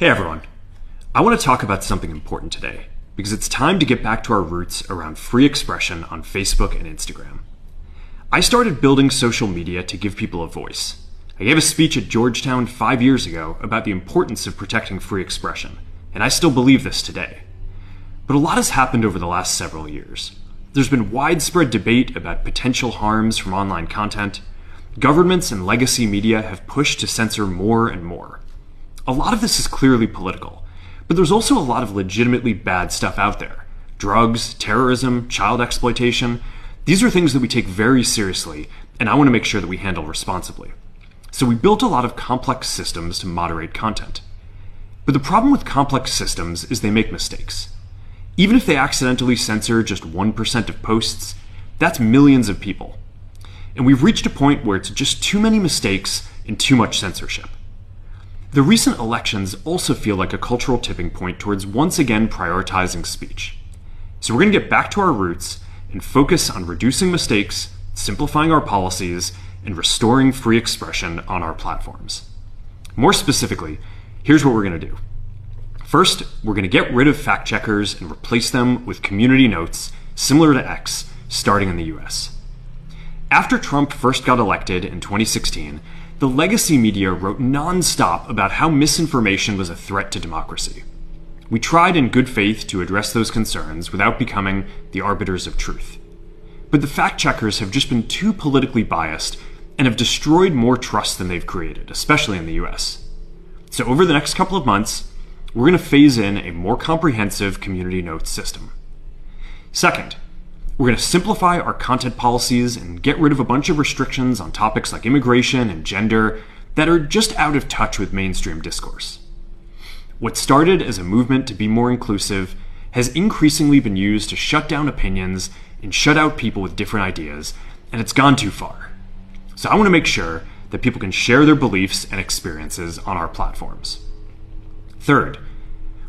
Hey everyone, I want to talk about something important today because it's time to get back to our roots around free expression on Facebook and Instagram. I started building social media to give people a voice. I gave a speech at Georgetown 5 years ago about the importance of protecting free expression, and I still believe this today. But a lot has happened over the last several years. There's been widespread debate about potential harms from online content. Governments and legacy media have pushed to censor more and more. A lot of this is clearly political, but there's also a lot of legitimately bad stuff out there. Drugs, terrorism, child exploitation. These are things that we take very seriously, and I want to make sure that we handle responsibly. So we built a lot of complex systems to moderate content. But the problem with complex systems is they make mistakes. Even if they accidentally censor just 1% of posts, that's millions of people. And we've reached a point where it's just too many mistakes and too much censorship. The recent elections also feel like a cultural tipping point towards once again prioritizing speech. So we're going to get back to our roots and focus on reducing mistakes, simplifying our policies, and restoring free expression on our platforms. More specifically, here's what we're going to do. First, we're going to get rid of fact checkers and replace them with community notes similar to X, starting in the US. After Trump first got elected in 2016, the legacy media wrote non-stop about how misinformation was a threat to democracy. We tried in good faith to address those concerns without becoming the arbiters of truth. But the fact-checkers have just been too politically biased and have destroyed more trust than they've created, especially in the US. So over the next couple of months, we're going to phase in a more comprehensive community notes system. Second, we're going to simplify our content policies and get rid of a bunch of restrictions on topics like immigration and gender that are just out of touch with mainstream discourse. What started as a movement to be more inclusive has increasingly been used to shut down opinions and shut out people with different ideas, and it's gone too far. So I want to make sure that people can share their beliefs and experiences on our platforms. Third,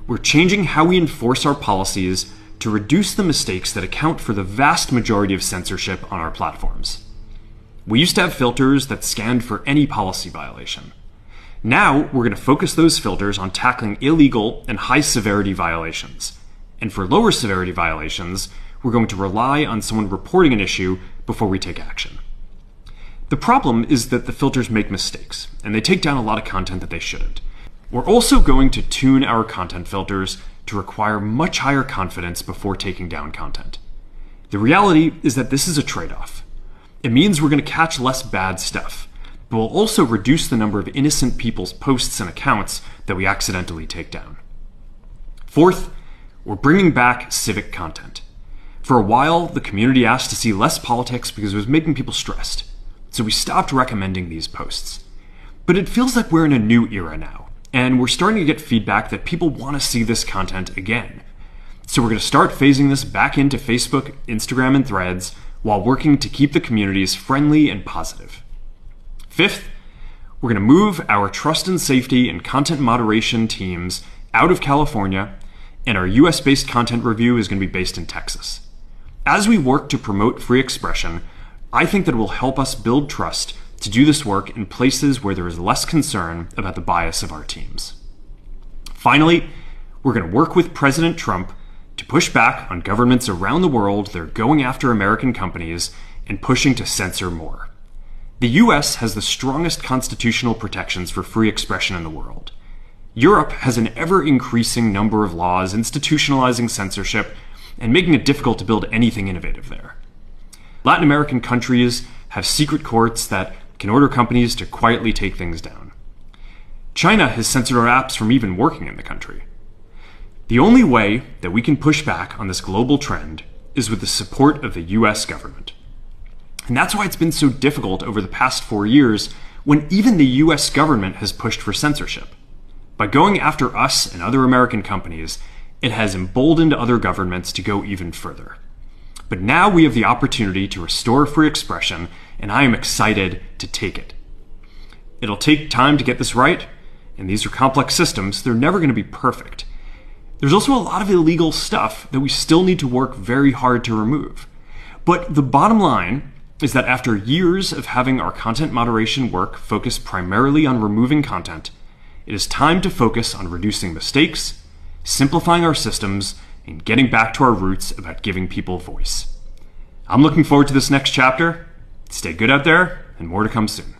we're changing how we enforce our policies to reduce the mistakes that account for the vast majority of censorship on our platforms. We used to have filters that scanned for any policy violation. Now, we're going to focus those filters on tackling illegal and high-severity violations. And for lower severity violations, we're going to rely on someone reporting an issue before we take action. The problem is that the filters make mistakes, and they take down a lot of content that they shouldn't. We're also going to tune our content filters to require much higher confidence before taking down content. The reality is that this is a trade-off. It means we're going to catch less bad stuff, but we'll also reduce the number of innocent people's posts and accounts that we accidentally take down. Fourth, we're bringing back civic content. For a while, the community asked to see less politics because it was making people stressed, so we stopped recommending these posts. But it feels like we're in a new era now, and we're starting to get feedback that people want to see this content again. So we're going to start phasing this back into Facebook, Instagram, and Threads while working to keep the communities friendly and positive. Fifth, we're going to move our trust and safety and content moderation teams out of California, and our US-based content review is going to be based in Texas. As we work to promote free expression, I think that it will help us build trust to do this work in places where there is less concern about the bias of our teams. Finally, we're going to work with President Trump to push back on governments around the world that are going after American companies and pushing to censor more. The US has the strongest constitutional protections for free expression in the world. Europe has an ever-increasing number of laws institutionalizing censorship and making it difficult to build anything innovative there. Latin American countries have secret courts that can order companies to quietly take things down. China has censored our apps from even working in the country. The only way that we can push back on this global trend is with the support of the US government. And that's why it's been so difficult over the past 4 years when even the US government has pushed for censorship. By going after us and other American companies, it has emboldened other governments to go even further. But now we have the opportunity to restore free expression, and I am excited to take it. It'll take time to get this right, and these are complex systems. They're never going to be perfect. There's also a lot of illegal stuff that we still need to work very hard to remove. But the bottom line is that after years of having our content moderation work focus primarily on removing content, It is time to focus on reducing mistakes, simplifying our systems, and getting back to our roots about giving people voice. I'm looking forward to this next chapter. Stay good out there, and more to come soon.